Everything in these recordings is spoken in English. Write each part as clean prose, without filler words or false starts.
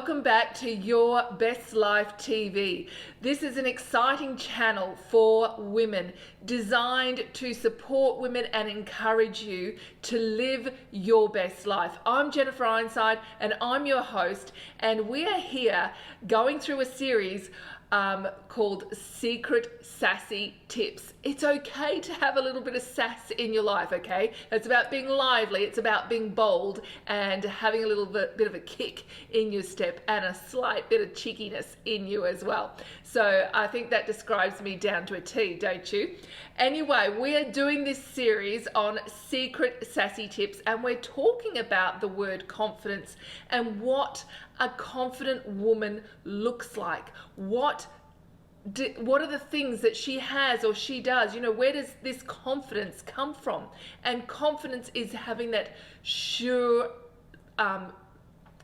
Welcome back to Your Best Life TV. This is an exciting channel for women designed to support women and encourage you to live your best life. I'm Jennifer Ironside and I'm your host, and we are here going through a series called Secret Sassy Tips. It's okay to have a little bit of sass in your life, okay? It's about being lively, it's about being bold and having a little bit of a kick in your step and a slight bit of cheekiness in you as well. So I think that describes me down to a T, don't you? Anyway, we are doing this series on Secret Sassy Tips, and we're talking about the word confidence and what a confident woman looks like. What are the things that she has or she does? You know, where does this confidence come from? And confidence is having that sure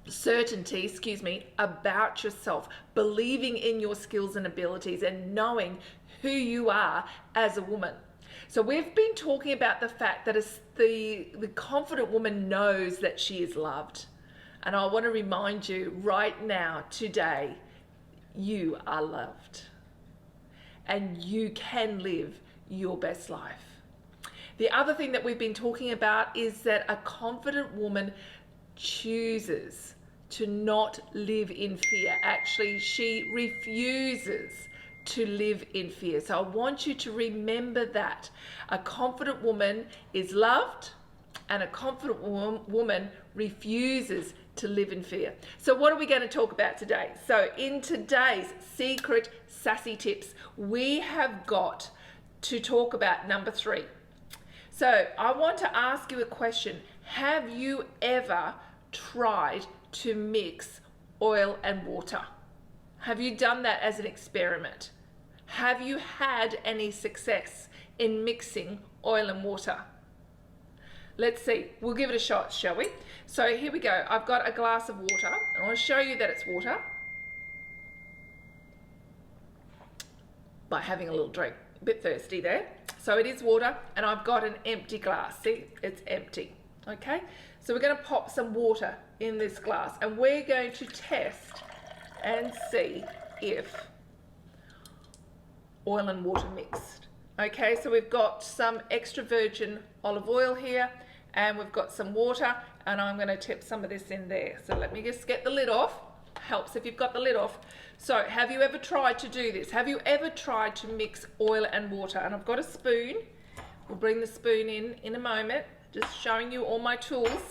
certainty, about yourself, believing in your skills and abilities and knowing who you are as a woman. So we've been talking about the fact that the confident woman knows that she is loved. And I want to remind you right now, today, you are loved and you can live your best life. The other thing that we've been talking about is that a confident woman chooses to not live in fear. Actually, she refuses to live in fear. So I want you to remember that. A confident woman is loved and a confident woman refuses to live in fear. So what are we going to talk about today? So in today's Secret Sassy Tips, we have got to talk about number 3. So I want to ask you a question. Have you ever tried to mix oil and water? Have you done that as an experiment? Have you had any success in mixing oil and water? Let's see. We'll give it a shot, shall we? So here we go. I've got a glass of water. I want to show you that it's water by having a little drink. A bit thirsty there. So it is water, and I've got an empty glass. See, it's empty. Okay? So we're going to pop some water in this glass, and we're going to test and see if oil and water mixed. Okay, so we've got some extra virgin olive oil here, and we've got some water, and I'm going to tip some of this in there. So let me just get the lid off. Helps if you've got the lid off. So have you ever tried to do this? Have you ever tried to mix oil and water? And I've got a spoon. We'll bring the spoon in a moment. Just showing you all my tools.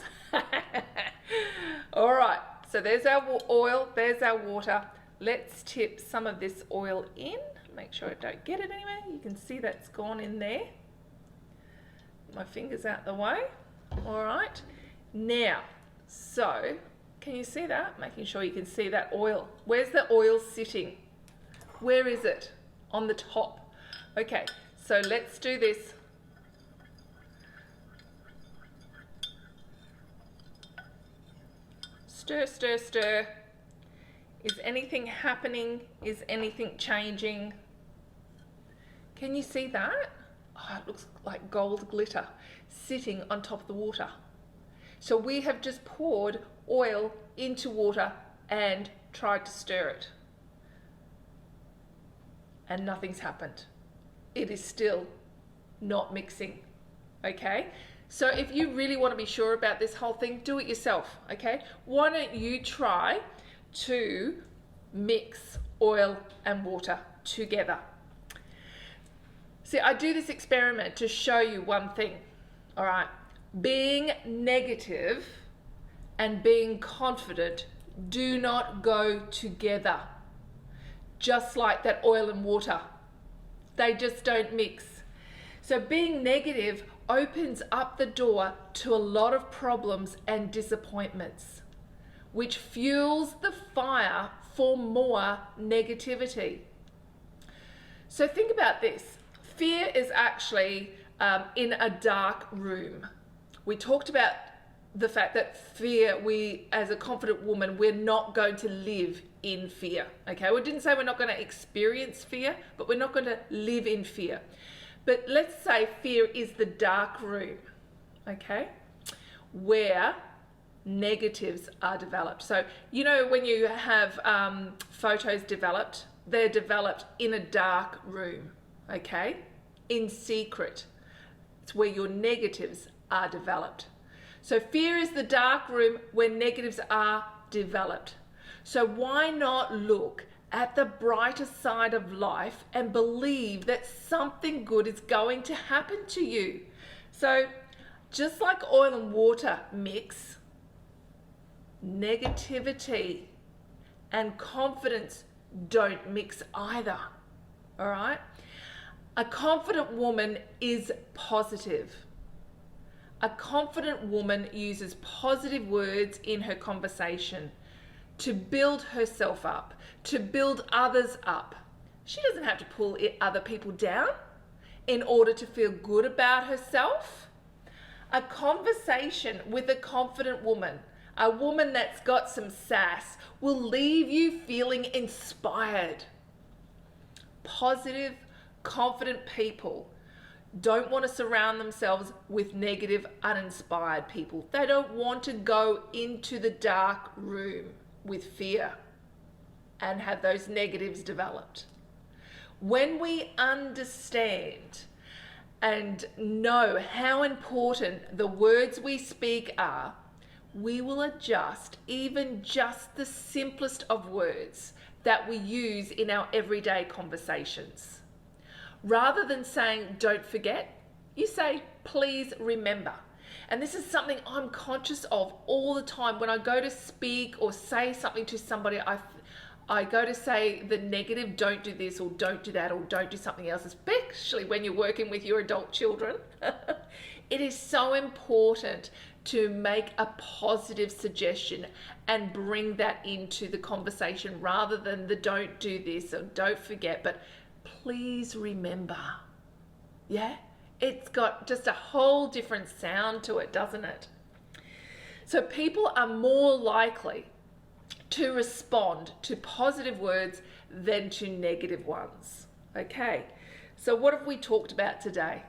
All right, so there's our oil, there's our water. Let's tip some of this oil in. Make sure I don't get it anywhere. You can see that's gone in there. My fingers out the way. All right. Now, so can you see that? Making sure you can see that oil. Where's the oil sitting? Where is it? On the top. Okay, so let's do this. Stir, stir, stir. Is anything happening? Is anything changing? Can you see that? Oh, it looks like gold glitter sitting on top of the water. So we have just poured oil into water and tried to stir it. And nothing's happened. It is still not mixing. Okay? So if you really want to be sure about this whole thing, do it yourself. Okay? Why don't you try to mix oil and water together? See, I do this experiment to show you one thing, all right? Being negative and being confident do not go together, just like that oil and water. They just don't mix. So being negative opens up the door to a lot of problems and disappointments, which fuels the fire for more negativity. So think about this. Fear is actually in a dark room. We talked about the fact that fear, as a confident woman, we're not going to live in fear. Okay, we didn't say we're not going to experience fear, but we're not going to live in fear. But let's say fear is the dark room, okay, where negatives are developed. So, you know, when you have photos developed, they're developed in a dark room, okay? In secret. It's where your negatives are developed. So fear is the dark room where negatives are developed. So why not look at the brighter side of life and believe that something good is going to happen to you? So just like oil and water mix, negativity and confidence don't mix either. All right? A confident woman is positive. A confident woman uses positive words in her conversation to build herself up, to build others up. She doesn't have to pull other people down in order to feel good about herself. A conversation with a confident woman, a woman that's got some sass, will leave you feeling inspired. Positive, confident people don't want to surround themselves with negative, uninspired people. They don't want to go into the dark room with fear and have those negatives developed. When we understand and know how important the words we speak are, we will adjust even just the simplest of words that we use in our everyday conversations. Rather than saying, don't forget, you say, please remember. And this is something I'm conscious of all the time. When I go to speak or say something to somebody, I go to say the negative, don't do this or don't do that or don't do something else, especially when you're working with your adult children. It is so important to make a positive suggestion and bring that into the conversation rather than the don't do this or don't forget, but please remember. Yeah? It's got just a whole different sound to it, doesn't it? So people are more likely to respond to positive words than to negative ones. Okay, so what have we talked about today?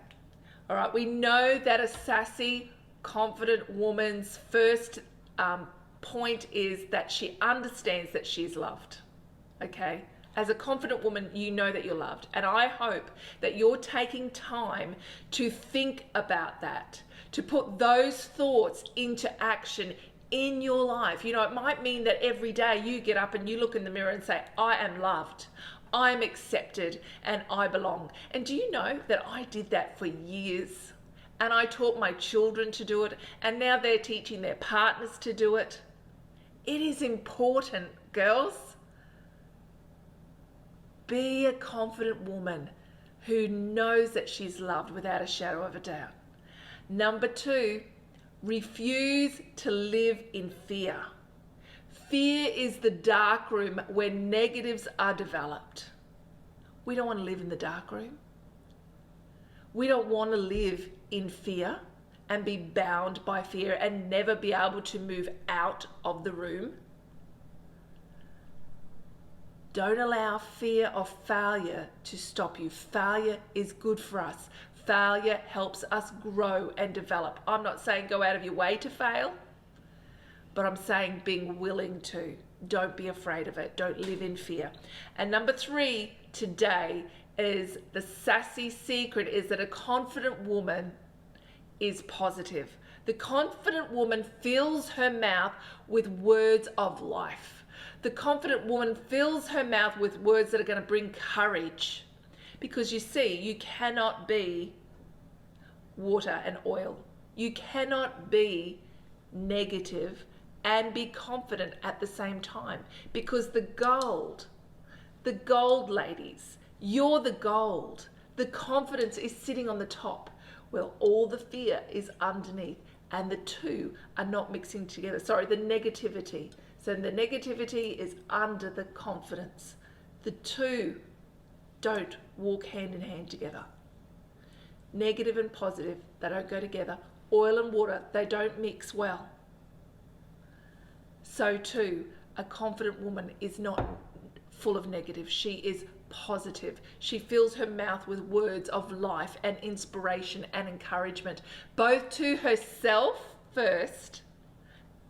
All right, we know that a sassy, confident woman's first point is that she understands that she's loved. Okay, as a confident woman, you know that you're loved. And I hope that you're taking time to think about that, to put those thoughts into action in your life. You know, it might mean that every day you get up and you look in the mirror and say, I am loved, I'm accepted, and I belong. And do you know that I did that for years? And I taught my children to do it, and now they're teaching their partners to do it. It is important, girls. Be a confident woman who knows that she's loved without a shadow of a doubt. Number 2, refuse to live in fear. Fear is the dark room where negatives are developed. We don't want to live in the dark room. We don't want to live in fear and be bound by fear and never be able to move out of the room. Don't allow fear of failure to stop you. Failure is good for us. Failure helps us grow and develop. I'm not saying go out of your way to fail, but I'm saying being willing to. Don't be afraid of it. Don't live in fear. And number 3 today is the sassy secret is that a confident woman is positive. The confident woman fills her mouth with words of life. The confident woman fills her mouth with words that are going to bring courage. Because you see, you cannot be water and oil. You cannot be negative and be confident at the same time. Because the gold ladies, you're the gold. The confidence is sitting on the top, while all the fear is underneath, and the two are not mixing together. Sorry, the negativity. So the negativity is under the confidence. The two don't walk hand in hand together. Negative and positive, they don't go together. Oil and water, they don't mix well. So too, a confident woman is not full of negative. She is positive. She fills her mouth with words of life and inspiration and encouragement, both to herself first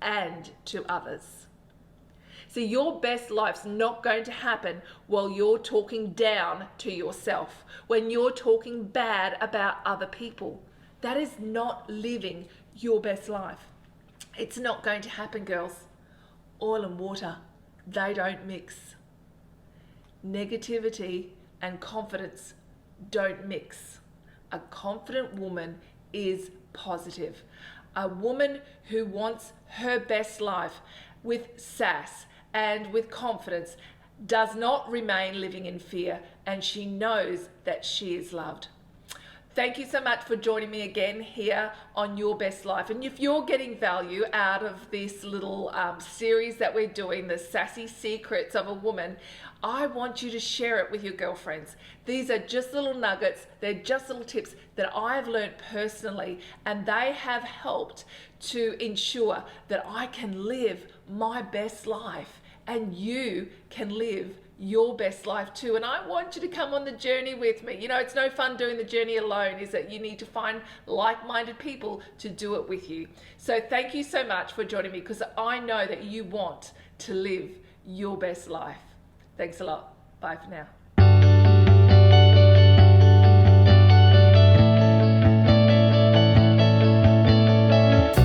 and to others. So your best life's not going to happen while you're talking down to yourself, when you're talking bad about other people. That is not living your best life. It's not going to happen, girls. Oil and water, they don't mix. Negativity and confidence don't mix. A confident woman is positive. A woman who wants her best life with sass and with confidence does not remain living in fear, and she knows that she is loved. Thank you so much for joining me again here on Your Best Life. And if you're getting value out of this little series that we're doing, the Sassy Secrets of a Woman, I want you to share it with your girlfriends. These are just little nuggets. They're just little tips that I've learned personally, and they have helped to ensure that I can live my best life, and you can live your best life too. And I want you to come on the journey with me. You know, it's no fun doing the journey alone, is it? You need to find like-minded people to do it with you. So thank you so much for joining me, because I know that you want to live your best life. Thanks a lot. Bye for now.